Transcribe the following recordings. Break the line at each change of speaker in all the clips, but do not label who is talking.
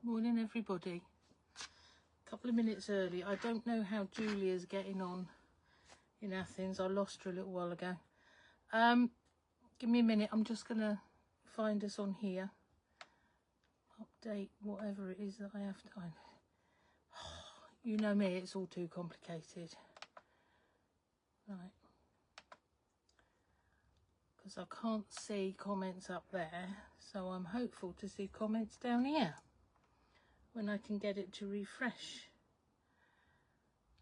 Morning everybody. A couple of minutes early. I don't know how Julia's getting on in Athens. I lost her a little while ago. Give me a minute. I'm just going to find us on here. Update whatever it is that I have to... You know me, it's all too complicated. Right. Because I can't see comments up there. So I'm hopeful to see comments down here when I can get it to refresh.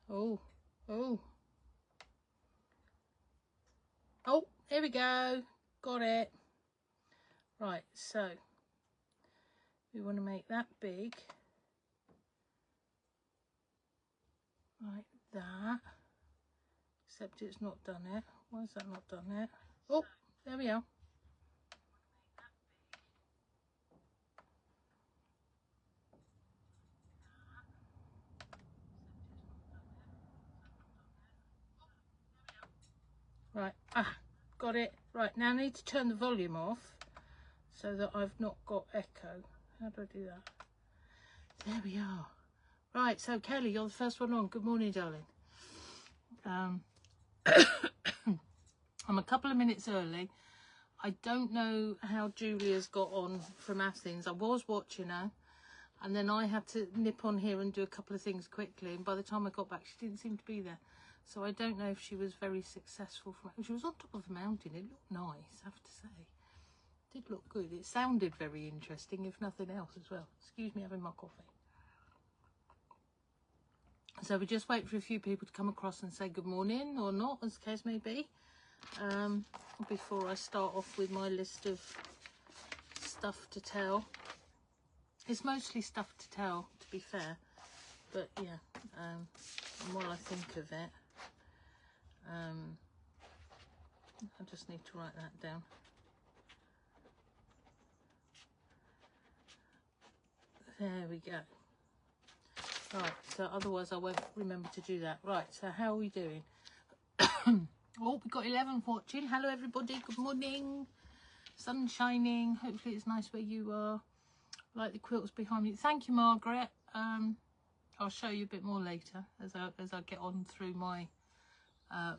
Oh, there we go. Got it. Right, so we want to make that big. Like that. Except it's not done it. Why is that not done it? Oh, there we are. Right, got it. Right, now I need to turn the volume off so that I've not got echo. How do I do that? There we are. Right, so Kelly, you're the first one on. Good morning, darling. I'm a couple of minutes early. I don't know how Julia's got on from Athens. I was watching her, and then I had to nip on here and do a couple of things quickly, and by the time I got back, she didn't seem to be there. So I don't know if she was very successful. She was on top of a mountain. It looked nice, I have to say. It did look good. It sounded very interesting, if nothing else as well. Excuse me having my coffee. So we just wait for a few people to come across and say good morning, or not, as the case may be, before I start off with my list of stuff to tell. It's mostly stuff to tell, to be fair, but yeah, and while I think of it, I just need to write that down. There we go. Right, so otherwise I won't remember to do that. Right, so how are we doing? Oh, we've got 11 watching. Hello everybody, good morning. Sun shining, hopefully it's nice where you are. Like the quilts behind me. Thank you, Margaret. I'll show you a bit more later as I get on through my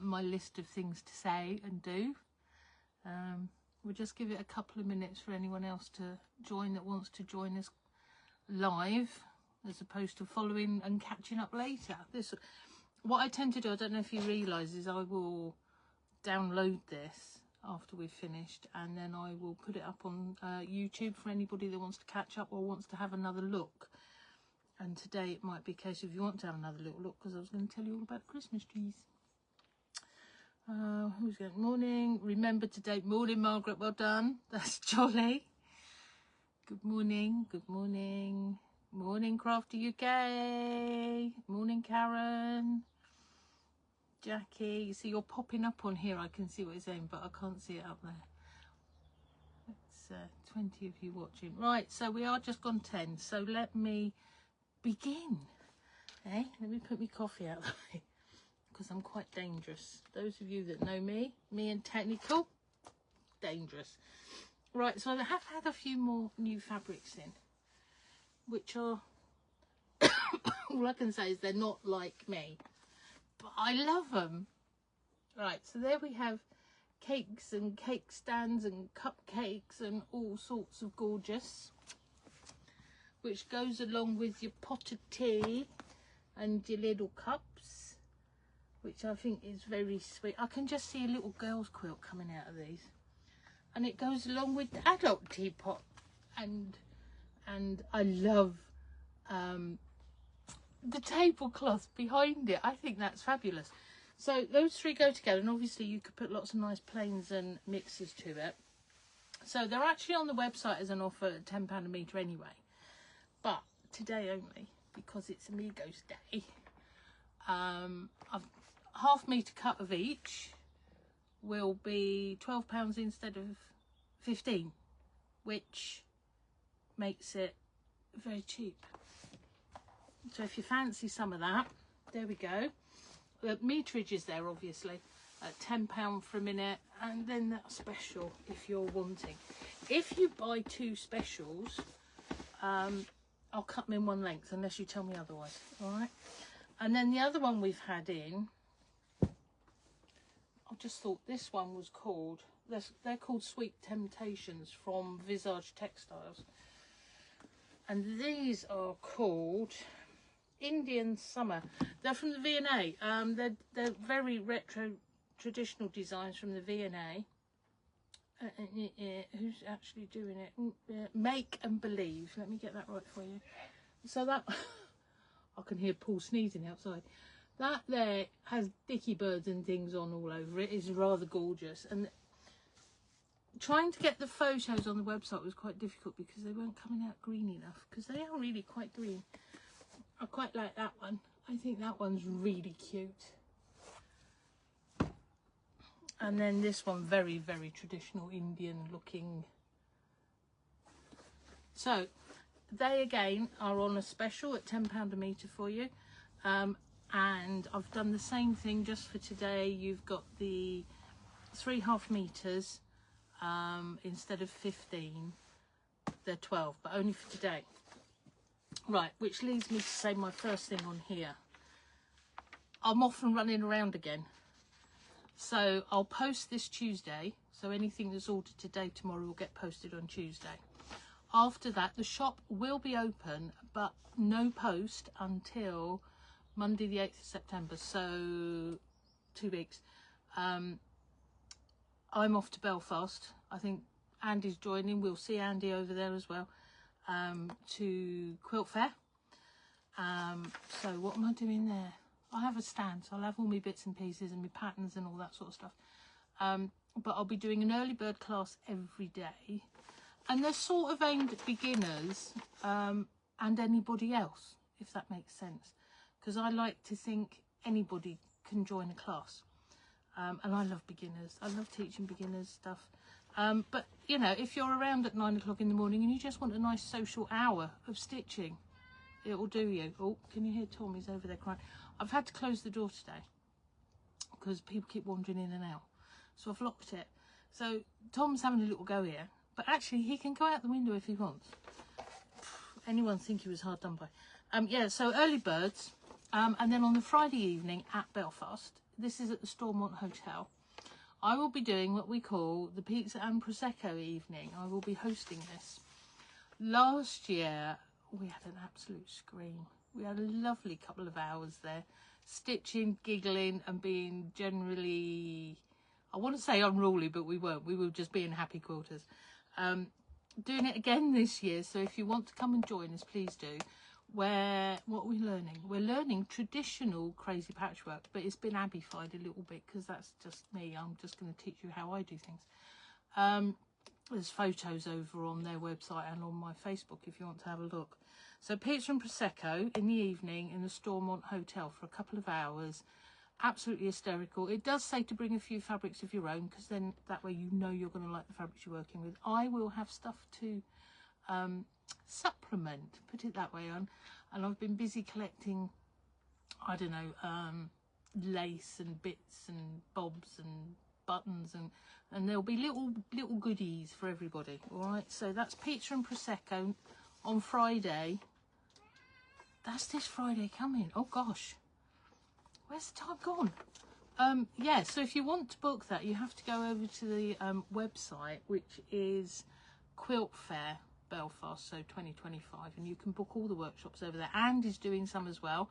my list of things to say and do. We'll just give it a couple of minutes for anyone else to join that wants to join us live, as opposed to following and catching up later. What I tend to do, I don't know if you realise, is I will download this after we've finished, and then I will put it up on YouTube for anybody that wants to catch up or wants to have another look. And today it might be a case of you want to have another little look, because I was going to tell you all about the Christmas trees. Who's going? Morning. Remember today. Morning, Margaret. Well done. That's jolly. Good morning. Good morning. Morning, Crafty UK. Morning, Karen. Jackie. You see, you're popping up on here. I can see what you're saying, but I can't see it up there. It's 20 of you watching. Right, so we are just gone 10. So let me begin. Let me put my coffee out of the way, because I'm quite dangerous. Those of you that know me and technical, dangerous. Right, so I have had a few more new fabrics in, which are, all I can say is they're not like me, but I love them. Right, so there we have cakes and cake stands and cupcakes and all sorts of gorgeous, which goes along with your pot of tea and your little cups, which I think is very sweet. I can just see a little girl's quilt coming out of these, and it goes along with the adult teapot, and I love the tablecloth behind it. I think that's fabulous. So those three go together, and obviously you could put lots of nice plains and mixes to it. So they're actually on the website as an offer at £10 a metre anyway, but today only, because it's Amigos Day. I've half metre cut of each will be £12 instead of 15, which makes it very cheap. So if you fancy some of that, there we go. The meterage is there obviously at £10 for a minute, and then that special if you're wanting. If you buy two specials, I'll cut them in one length unless you tell me otherwise. All right. And then the other one we've had in, I just thought this one was called, they're called Sweet Temptations from Visage Textiles. And these are called Indian Summer. They're from the V&A. They're very retro traditional designs from the V&A. Who's actually doing it? Make and Believe. Let me get that right for you. So that I can hear Paul sneezing outside. That there has dicky birds and things on all over it. It's rather gorgeous. And trying to get the photos on the website was quite difficult because they weren't coming out green enough, because they are really quite green. I quite like that one. I think that one's really cute. And then this one, very, very traditional Indian looking. So they again are on a special at £10 a metre for you. And I've done the same thing just for today. You've got the 3.5 metres instead of 15. They're 12, but only for today. Right, which leads me to say my first thing on here. I'm off and running around again. So I'll post this Tuesday. So anything that's ordered today, tomorrow will get posted on Tuesday. After that, the shop will be open, but no post until Monday the 8th of September. So 2 weeks. I'm off to Belfast. I think Andy's joining. We'll see Andy over there as well. To Quilt Fair. So what am I doing there? I have a stand, so I'll have all my bits and pieces and my patterns and all that sort of stuff. But I'll be doing an early bird class every day, and they're sort of aimed at beginners and anybody else, if that makes sense, because I like to think anybody can join a class. And I love beginners. I love teaching beginners stuff. But you know, if you're around at 9 o'clock in the morning and you just want a nice social hour of stitching, it will do you. Oh, can you hear Tommy's over there crying? I've had to close the door today because people keep wandering in and out, so I've locked it. So Tom's having a little go here, but actually he can go out the window if he wants. Anyone think he was hard done by? Yeah, so early birds, and then on the Friday evening at Belfast, this is at the Stormont Hotel, I will be doing what we call the Pizza and Prosecco evening. I will be hosting this. Last year we had an absolute scream. We had a lovely couple of hours there, stitching, giggling, and being generally, I want to say unruly, but we weren't. We were just being happy quilters. Doing it again this year, so if you want to come and join us, please do. What are we learning? We're learning traditional crazy patchwork, but it's been Abbiefied a little bit because that's just me. I'm just going to teach you how I do things. There's photos over on their website and on my Facebook if you want to have a look. So pizza and Prosecco in the evening in the Stormont Hotel for a couple of hours. Absolutely hysterical. It does say to bring a few fabrics of your own, because then that way you know you're going to like the fabrics you're working with. I will have stuff to supplement, put it that way on. And I've been busy collecting, I don't know, lace and bits and bobs and buttons, and there'll be little goodies for everybody. All right, so that's pizza and Prosecco on Friday. That's this Friday coming. Oh gosh, where's the time gone? Yeah, so if you want to book that, you have to go over to the website, which is Quilt Fair Belfast, so 2025, and you can book all the workshops over there. Andy's doing some as well,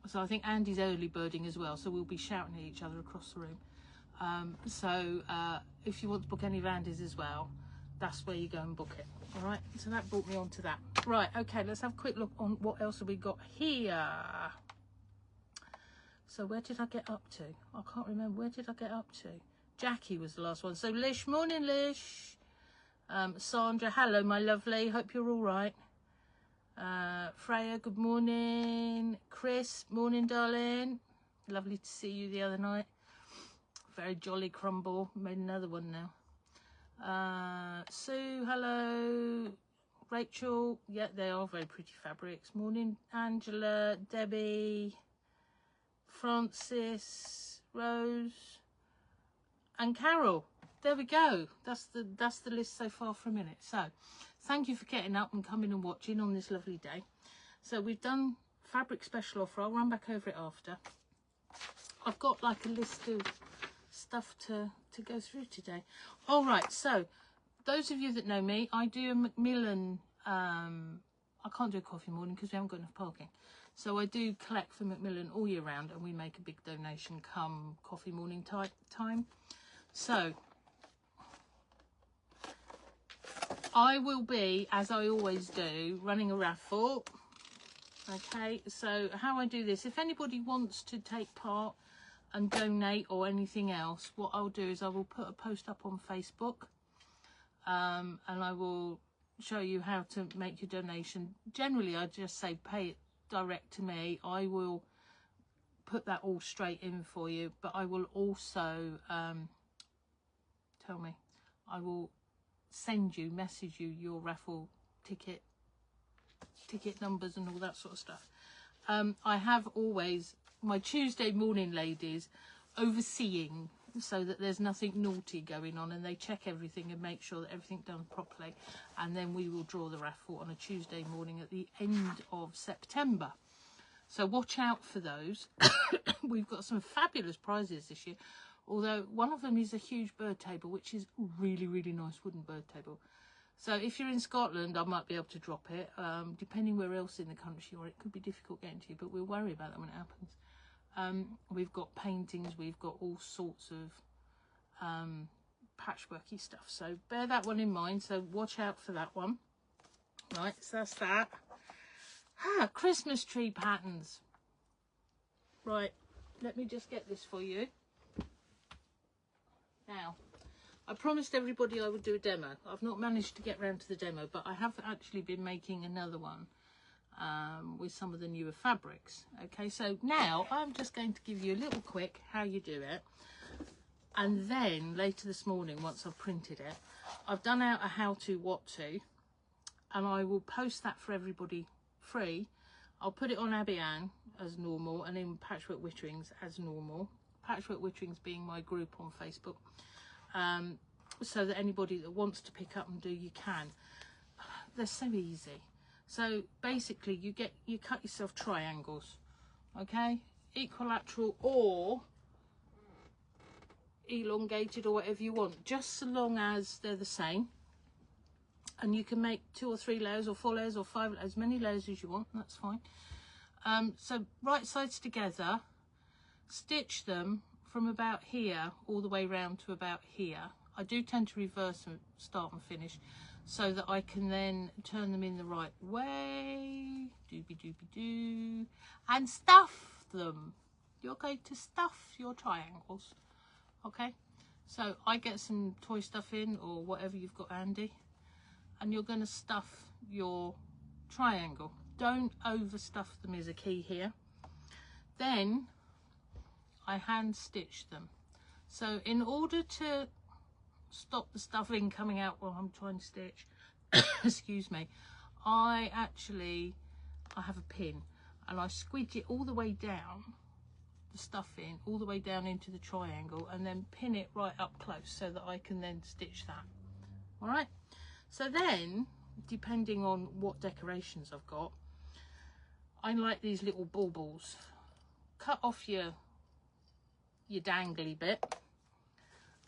so I think Andy's early birding as well, so we'll be shouting at each other across the room. So if you want to book any of Andy's as well, that's where you go and book it. All right, so that brought me on to that. Right, okay, let's have a quick look on what else have we got here. So where did I get up to? I can't remember. Where did I get up to? Jackie was the last one. So Lish, morning Lish. Sandra, hello my lovely, hope you're all right. Freya, good morning. Chris, morning darling, lovely to see you the other night. Very jolly crumble, made another one now. Sue, hello. Rachel, yeah, they are very pretty fabrics. Morning Angela, Debbie, Francis, Rose and Carol. There we go. That's the list so far for a minute. So thank you for getting up and coming and watching on this lovely day. So we've done fabric special offer. I'll run back over it after. I've got like a list of stuff to go through today. All right, so those of you that know me, I do a Macmillan, I can't do a coffee morning because we haven't got enough parking. So I do collect for Macmillan all year round, and we make a big donation come coffee morning time. So I will be, as I always do, running a raffle. Okay, so how I do this, if anybody wants to take part and donate or anything else, what I'll do is I will put a post up on Facebook, and I will show you how to make your donation. Generally, I just say pay it direct to me. I will put that all straight in for you, but I will also I will message you your raffle ticket numbers and all that sort of stuff. I have always my Tuesday morning ladies overseeing, so that there's nothing naughty going on, and they check everything and make sure that everything's done properly, and then we will draw the raffle on a Tuesday morning at the end of September. So watch out for those. We've got some fabulous prizes this year, although one of them is a huge bird table, which is really, really nice wooden bird table. So if you're in Scotland, I might be able to drop it. Depending where else in the country you are, it could be difficult getting to you, but we'll worry about that when it happens. We've got paintings, we've got all sorts of patchworky stuff, so bear that one in mind. So watch out for that one. Right, so that's that. Christmas tree patterns. Right, let me just get this for you. Now, I promised everybody I would do a demo. I've not managed to get around to the demo, but I have actually been making another one with some of the newer fabrics. Okay, so now I'm just going to give you a little quick how you do it, and then later this morning, once I've printed it, I've done out a how to, what to, and I will post that for everybody free. I'll put it on Abbieanne as normal, and in Patchwork Witterings as normal. Patchwork Witterings being my group on Facebook, so that anybody that wants to pick up and do, you can. They're so easy. So basically you cut yourself triangles, okay, equilateral or elongated or whatever you want, just so long as they're the same. And you can make 2 or 3 layers or 4 layers or 5, as many layers as you want, that's fine. So right sides together, stitch them from about here all the way round to about here. I do tend to reverse and start and finish, so that I can then turn them in the right way, doobie-doobie-doo, and stuff them. You're going to stuff your triangles, okay? So I get some toy stuff in, or whatever you've got handy, and you're going to stuff your triangle. Don't overstuff them is a key here. Then I hand stitch them. So in order to stop the stuffing coming out while I'm trying to stitch, excuse me, I have a pin, and I squeeze it all the way down, the stuffing all the way down into the triangle, and then pin it right up close so that I can then stitch that. All right, so then depending on what decorations I've got, I like these little baubles. Cut off your dangly bit,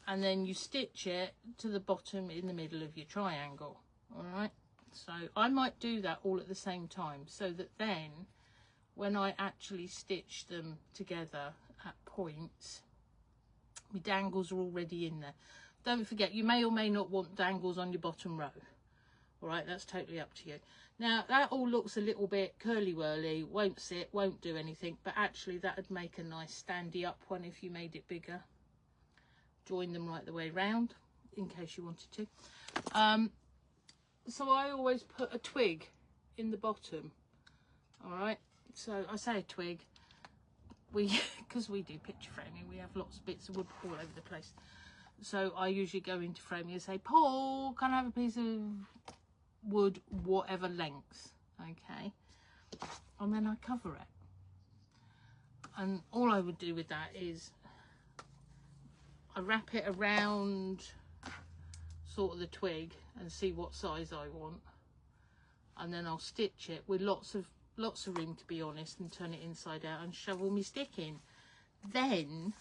and then you stitch it to the bottom in the middle of your triangle. All right, so I might do that all at the same time, so that then when I actually stitch them together at points, my dangles are already in there. Don't forget, you may or may not want dangles on your bottom row. All right, that's totally up to you. Now that all looks a little bit curly-whirly, won't sit, won't do anything, but actually that would make a nice standy up one if you made it bigger. Join them right the way round in case you wanted to. So I always put a twig in the bottom. All right, so I say a twig, because we do picture framing, we have lots of bits of wood all over the place. So I usually go into framing and say, Paul, can I have a piece of wood, whatever length, okay? And then I cover it. And all I would do with that is I wrap it around sort of the twig and see what size I want, and then I'll stitch it with lots of room, to be honest, and turn it inside out and shovel me stick in. Then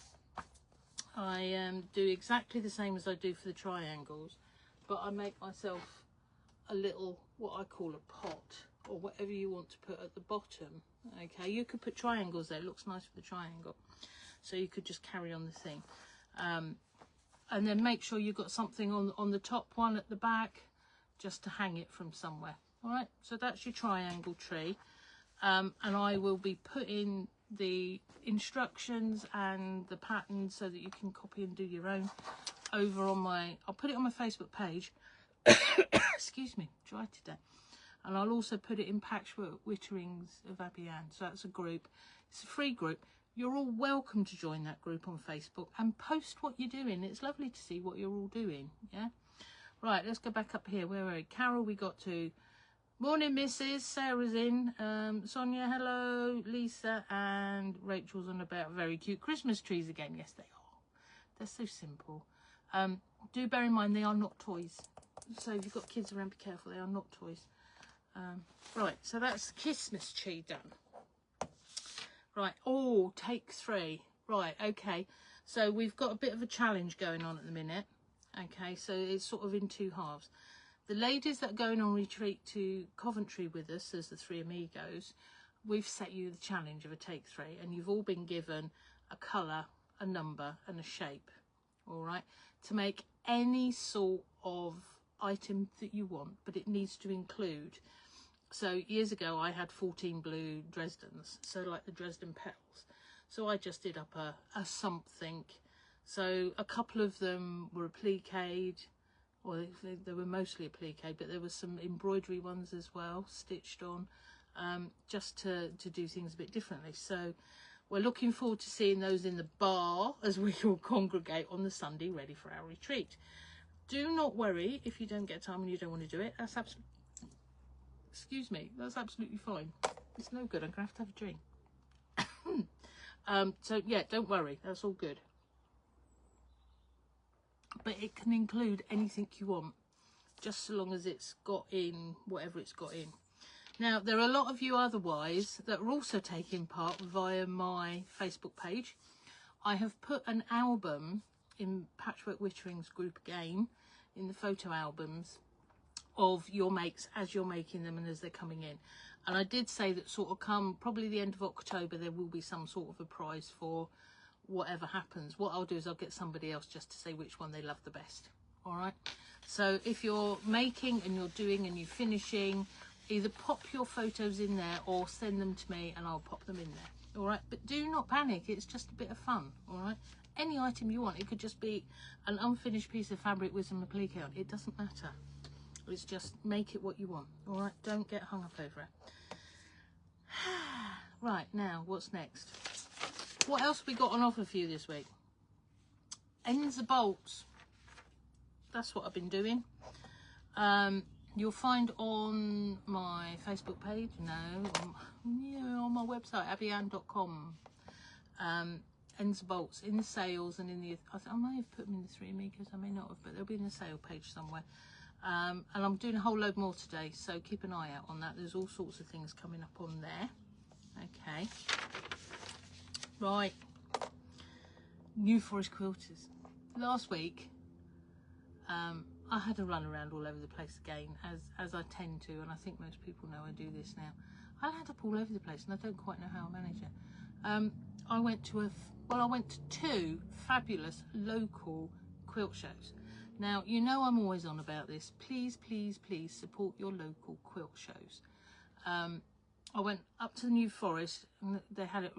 I do exactly the same as I do for the triangles, but I make myself a little, what I call a pot, or whatever you want to put at the bottom. Okay, you could put triangles there, it looks nice with the triangle, so you could just carry on the thing. And then make sure you've got something on the top one at the back, just to hang it from somewhere. All right, so that's your triangle tree. And I will be putting the instructions and the patterns so that you can copy and do your own over on my, I'll put it on my Facebook page. Excuse me, dry today. And I'll also put it in Patchwork Witterings of Abbieanne. So that's a group. It's a free group. You're all welcome to join that group on Facebook and post what you're doing. It's lovely to see what you're all doing. Yeah. Right, let's go back up here. Where are we? Carol, we got to. Morning, Mrs. Sarah's in. Sonia, hello. Lisa and Rachel's on about very cute Christmas trees again. Yes, they are. They're so simple. Do bear in mind they are not toys. So if you've got kids around, be careful. They are not toys. Right, so that's the Christmas tree done. Right, oh, take 3. Right, okay. So we've got a bit of a challenge going on at the minute. Okay, so it's sort of in 2 halves. The ladies that are going on retreat to Coventry with us as the 3Amigos, we've set you the challenge of a take 3, and you've all been given a colour, a number and a shape, all right, to make any sort of item that you want, but it needs to include. So years ago I had 14 blue Dresdens, so like the Dresden petals. So I just did up a something. So a couple of them were appliqued, or they were mostly appliqued, but there were some embroidery ones as well, stitched on, just to do things a bit differently. So we're looking forward to seeing those in the bar as we all congregate on the Sunday ready for our retreat. Do not worry if you don't get time and you don't want to do it. That's absolutely, excuse me, that's absolutely fine. It's no good. I'm going to have a drink. So yeah, don't worry. That's all good. But it can include anything you want, just so long as it's got in whatever it's got in. Now, there are a lot of you otherwise that are also taking part via my Facebook page. I have put an album in Patchwork Witterings group again, in the photo albums of your makes as you're making them and as they're coming in. And I did say that sort of come probably the end of October, there will be some sort of a prize for whatever happens. What I'll do is I'll get somebody else just to say which one they love the best. All right, so if you're making and you're doing and you're finishing, either pop your photos in there or send them to me and I'll pop them in there. All right, but do not panic, it's just a bit of fun. All right, any item you want, it could just be an unfinished piece of fabric with some applique on, it doesn't matter. It's just make it what you want. All right, don't get hung up over it. Right, now what's next? What else we got on offer for you this week? Ends of bolts. That's what I've been doing. You'll find on my Facebook page, on my website, Abbieanne.com. Ends of bolts in the sales and in the, I may have put them in the 3Amigos, I may not have, but they'll be in the sale page somewhere. And I'm doing a whole load more today, so keep an eye out on that. There's all sorts of things coming up on there. Okay. Right. New Forest quilters. Last week, I had a run around all over the place again, as I tend to, and I think most people know I do this now. I land up all over the place, and I don't quite know how I manage it. I went to I went to 2 fabulous local quilt shows. Now, you know I'm always on about this. Please, please, please support your local quilt shows. I went up to the New Forest and they had a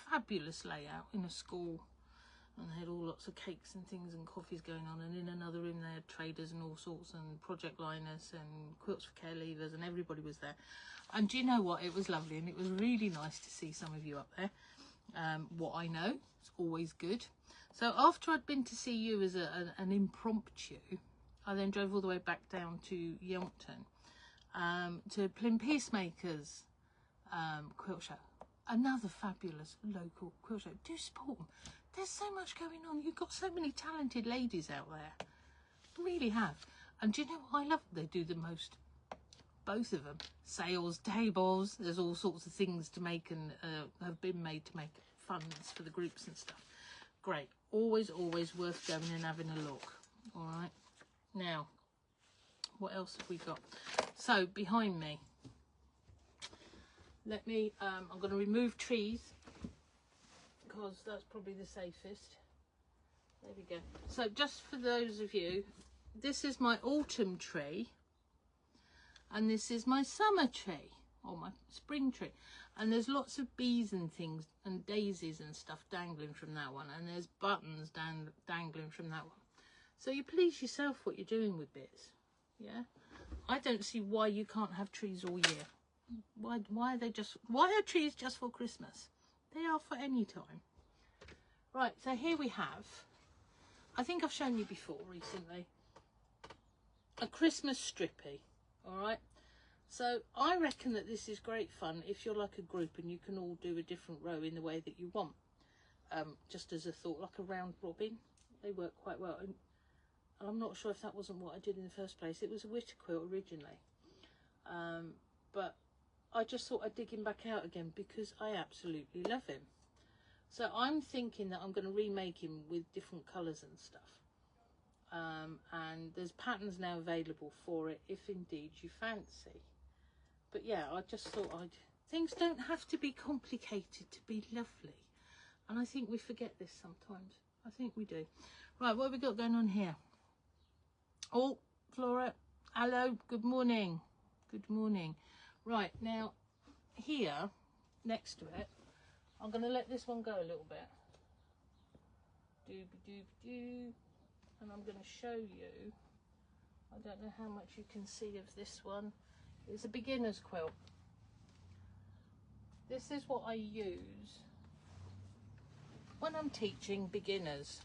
fabulous layout in a school, and they had all lots of cakes and things and coffees going on, and in another room they had traders and all sorts and project liners and quilts for care leavers, and everybody was there. And do you know what? It was lovely, and it was really nice to see some of you up there. What I know, it's always good. So after I'd been to see you as an impromptu, I then drove all the way back down to Yealmpton to Plym Peacemakers quilt show. Another fabulous local quilt show. Do support them. There's so much going on. You've got so many talented ladies out there. You really have. And do you know what I love? They do the most, both of them. Sales tables, there's all sorts of things to make and have been made to make funds for the groups and stuff. Great. Always worth going and having a look. All right. Now, what else have we got? So behind me, let me, I'm going to remove trees because that's probably the safest. There we go. So just for those of you, this is my autumn tree and this is my summer tree or my spring tree, and there's lots of bees and things and daisies and stuff dangling from that one, and there's buttons dangling from that one. So you please yourself what you're doing with bits. Yeah, I don't see why you can't have trees all year. Why are trees just for Christmas? They are for any time. Right, so here we have, I think I've shown you before recently, a Christmas strippy. All right, so I reckon that this is great fun if you're like a group and you can all do a different row in the way that you want. Just as a thought, like a round robin, they work quite well. And I'm not sure if that wasn't what I did in the first place. It was a witter quilt originally, but I just thought I'd dig him back out again because I absolutely love him. So I'm thinking that I'm going to remake him with different colours and stuff. And there's patterns now available for it if indeed you fancy. But yeah, I just thought things don't have to be complicated to be lovely. And I think we forget this sometimes. I think we do. Right, what have we got going on here? Oh, Flora, hello, good morning. Good morning. Right, now here, next to it, I'm going to let this one go a little bit. Dooby-dooby-doo. And I'm going to show you, I don't know how much you can see of this one. It's a beginner's quilt. This is what I use when I'm teaching beginners,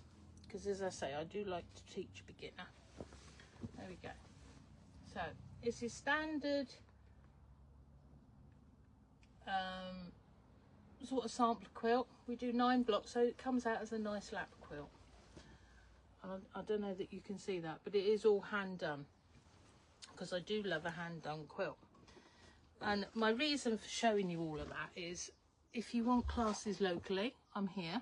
because as I say, I do like to teach beginner. There we go. So it's a standard sort of sampler quilt. We do 9 blocks, so it comes out as a nice lap quilt. I don't know that you can see that, but it is all hand done because I do love a hand done quilt. And my reason for showing you all of that is if you want classes locally, I'm here.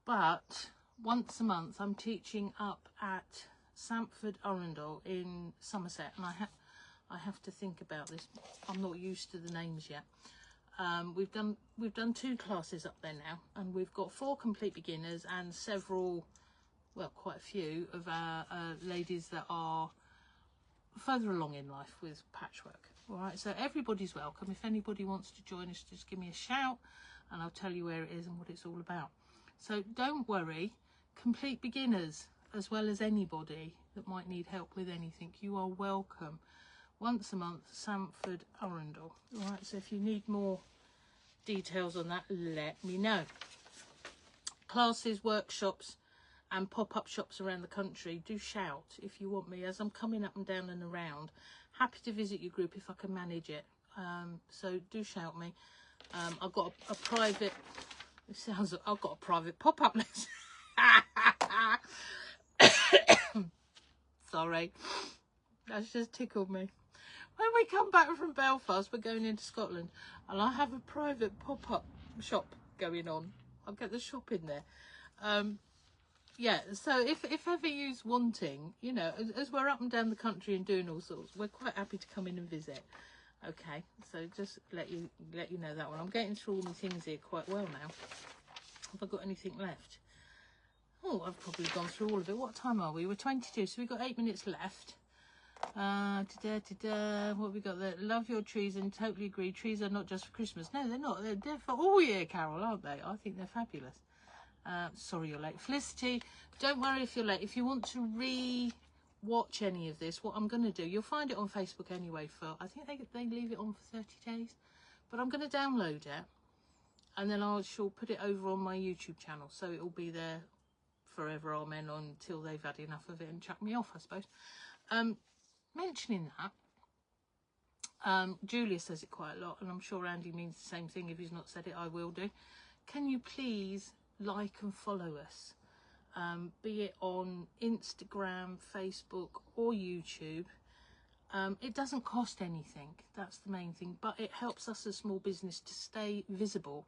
But once a month I'm teaching up at Sandford Arundel in Somerset, and I have to think about this. I'm not used to the names yet. We've done 2 classes up there now, and we've got 4 complete beginners and several, well, quite a few of our ladies that are further along in life with patchwork. All right, so everybody's welcome. If anybody wants to join us, just give me a shout and I'll tell you where it is and what it's all about. So don't worry, complete beginners as well as anybody that might need help with anything, you are welcome. Once a month, Sandford Arundel. All right, so if you need more details on that, let me know. Classes, workshops and pop-up shops around the country, do shout if you want me, as I'm coming up and down and around. Happy to visit your group if I can manage it. So do shout me. I've got a private, it sounds like I've got a private pop-up list. Sorry, that's just tickled me. When we come back from Belfast, we're going into Scotland, and I have a private pop-up shop going on. I'll get the shop in there. Yeah, so if ever you's wanting, you know, as we're up and down the country and doing all sorts, we're quite happy to come in and visit. Okay, so just let you know that one. I'm getting through all my things here quite well now. Have I got anything left? Oh, I've probably gone through all of it. What time are we? We're 22, so we've got 8 minutes left. What have we got there? Love your trees and totally agree. Trees are not just for Christmas. No, they're not. They're for all year, Carol, aren't they? I think they're fabulous. Sorry you're late. Felicity, don't worry if you're late. If you want to re-watch any of this, what I'm going to do, you'll find it on Facebook anyway for, I think they leave it on for 30 days. But I'm going to download it and then I shall put it over on my YouTube channel. So it will be there forever, amen, until they've had enough of it and chuck me off, I suppose. Mentioning that, Julia says it quite a lot, and I'm sure Andy means the same thing. If he's not said it, I will do. Can you please like and follow us? be it on Instagram, Facebook or YouTube. It doesn't cost anything, that's the main thing, but it helps us as small business to stay visible.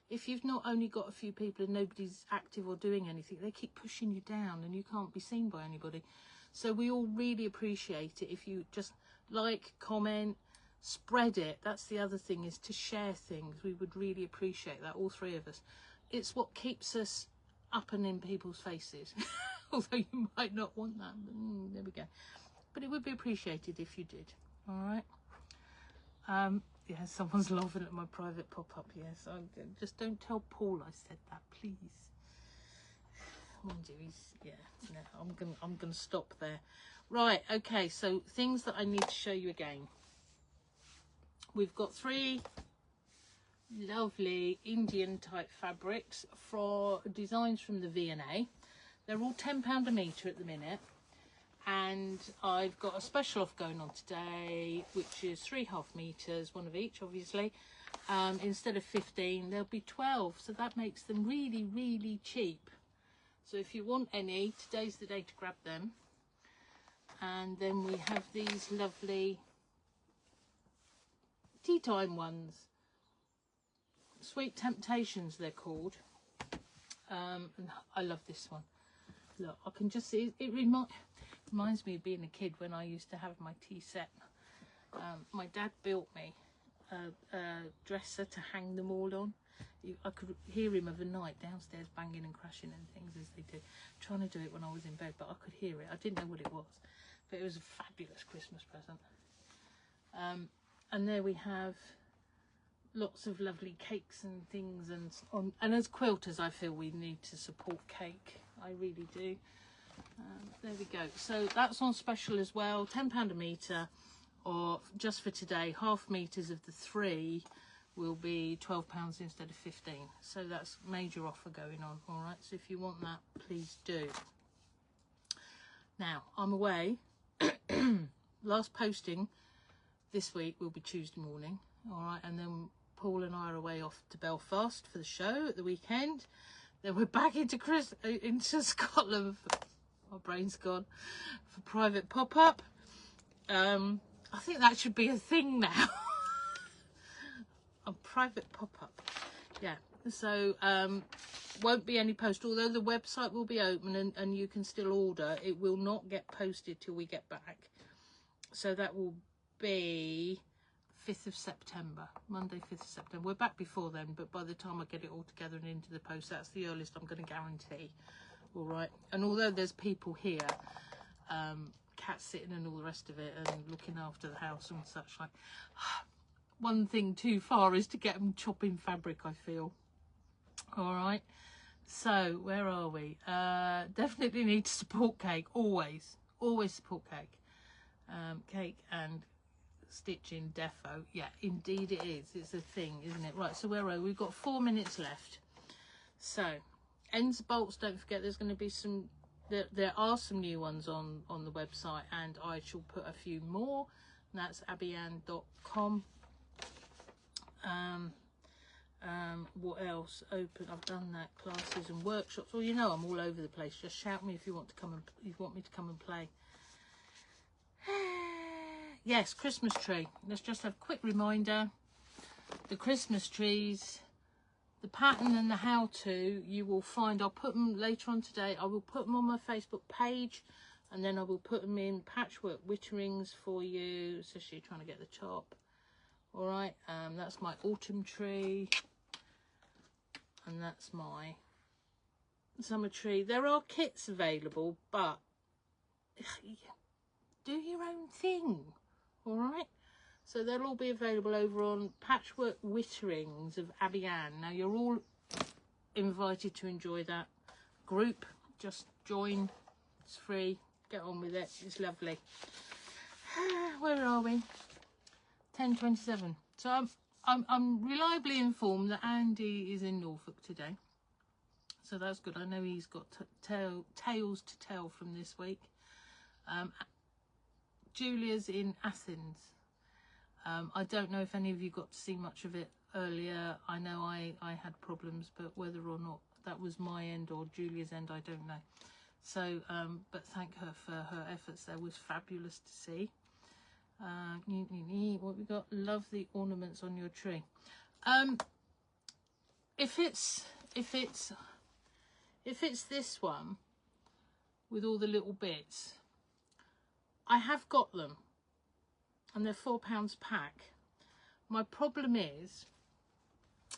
If you've not only got a few people and nobody's active or doing anything, they keep pushing you down and you can't be seen by anybody. So we all really appreciate it if you just like, comment, spread it. That's the other thing, is to share things. We would really appreciate that, all three of us. It's what keeps us up and in people's faces. Although you might not want that, but there we go. But it would be appreciated if you did. All right. Yeah, someone's laughing at my private pop-up. Yes, just don't tell Paul I said that, please. Mind you, no, I'm gonna stop there. Right. Okay. So things that I need to show you again. We've got 3 lovely Indian type fabrics for designs from the V&A. They're all £10 a metre at the minute. And I've got a special off going on today, which is 3.5 meters, one of each, obviously. Instead of 15, there'll be 12, so that makes them really, really cheap. So if you want any, today's the day to grab them. And then we have these lovely tea time ones, Sweet Temptations they're called. And I love this one. Look, I can just see it reminds me of being a kid when I used to have my tea set. My dad built me a dresser to hang them all on. I could hear him of a night downstairs banging and crashing and things as they do. Trying to do it when I was in bed, but I could hear it. I didn't know what it was, but it was a fabulous Christmas present. And there we have lots of lovely cakes and things, and as quilters I feel we need to support cake. I really do. There we go. So that's on special as well, £10 a metre, or just for today, 1/2 meters of the 3 will be £12 instead of 15. So that's major offer going on. All right, so if you want that, please do. Now I'm away. Last posting this week will be Tuesday morning. All right, and then Paul and I are away off to Belfast for the show at the weekend. Then we're back into Scotland. My brain's gone. For private pop-up. I think that should be a thing now. A private pop-up. Yeah. So won't be any post, although the website will be open and you can still order. It will not get posted till we get back. So that will be 5th of September, Monday 5th of September. We're back before then, but by the time I get it all together and into the post, that's the earliest I'm going to guarantee. All right. And although there's people here, cats sitting and all the rest of it, and looking after the house and such, like, one thing too far is to get them chopping fabric, I feel. All right. So where are we? Definitely need to support cake. Always support cake. Cake and stitching defo. Yeah, indeed it is. It's a thing, isn't it? Right, so where are we? We've got 4 minutes left. So ends, bolts, don't forget there's going to be some, there are some new ones on the website, and I shall put a few more. And that's Abbieanne.com. What else? Open, I've done that. Classes and workshops. Well, you know I'm all over the place. Just shout me if you want to come and me to come and play. Yes, Christmas tree. Let's just have a quick reminder. The Christmas trees, the pattern and the how-to, you will find. I'll put them later on today. I will put them on my Facebook page, and then I will put them in Patchwork Witterings for you, especially trying to get the top. All right, that's my autumn tree, and that's my summer tree. There are kits available, but do your own thing. All right, so they'll all be available over on Patchwork Witterings of Abbieanne. Now you're all invited to enjoy that group. Just join, it's free, get on with it, it's lovely. Where are we? 10:27. So I'm reliably informed that Andy is in Norfolk today, so that's good. I know he's got tales to tell from this week. Julia's in Athens. I don't know if any of you got to see much of it earlier. I know I had problems, but whether or not that was my end or Julia's end, I don't know. So but thank her for her efforts. That was fabulous to see. What we got? Lovely ornaments on your tree. If it's this one with all the little bits, I have got them and they're £4 pack. My problem is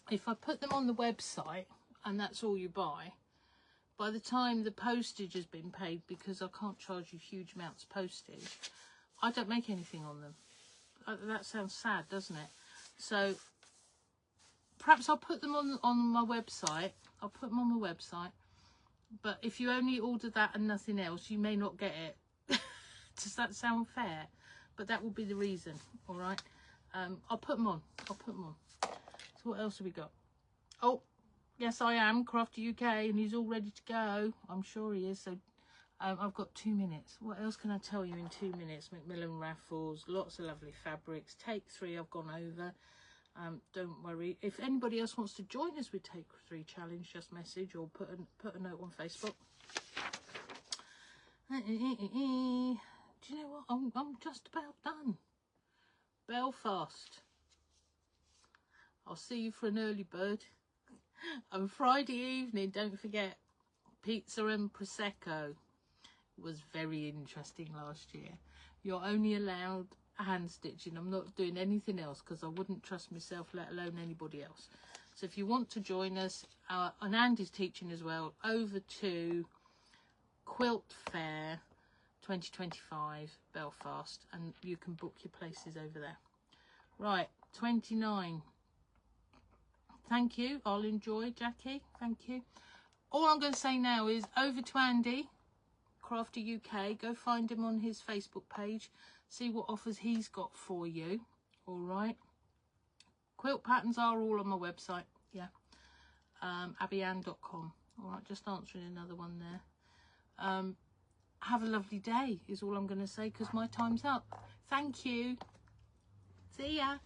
if I put them on the website and that's all you buy, by the time the postage has been paid, because I can't charge you huge amounts of postage, I don't make anything on them. That sounds sad, doesn't it? So perhaps I'll put them on my website. I'll put them on my website. But if you only order that and nothing else, you may not get it. Does that sound fair? But that will be the reason, all right? I'll put them on. I'll put them on. So what else have we got? Oh, yes, I am. Crafty UK, and he's all ready to go. I'm sure he is. So I've got 2 minutes. What else can I tell you in 2 minutes? Macmillan raffles, lots of lovely fabrics. Take 3 I've gone over. Don't worry. If anybody else wants to join us with Take 3 Challenge, just message or put a note on Facebook. Do you know what? I'm just about done. Belfast. I'll see you for an early bird. And Friday evening, don't forget, pizza and Prosecco. It was very interesting last year. You're only allowed hand stitching. I'm not doing anything else because I wouldn't trust myself, let alone anybody else. So if you want to join us, and Andy's teaching as well, over to Quilt Fair 2025 Belfast, and you can book your places over there. Right, 29. Thank you. I'll enjoy, Jackie. Thank you. All I'm going to say now is over to Andy, Crafty UK. Go find him on his Facebook page. See what offers he's got for you. All right. Quilt patterns are all on my website. Yeah. Abbieanne.com. All right. Just answering another one there. Have a lovely day is all I'm going to say because my time's up. Thank you. See ya.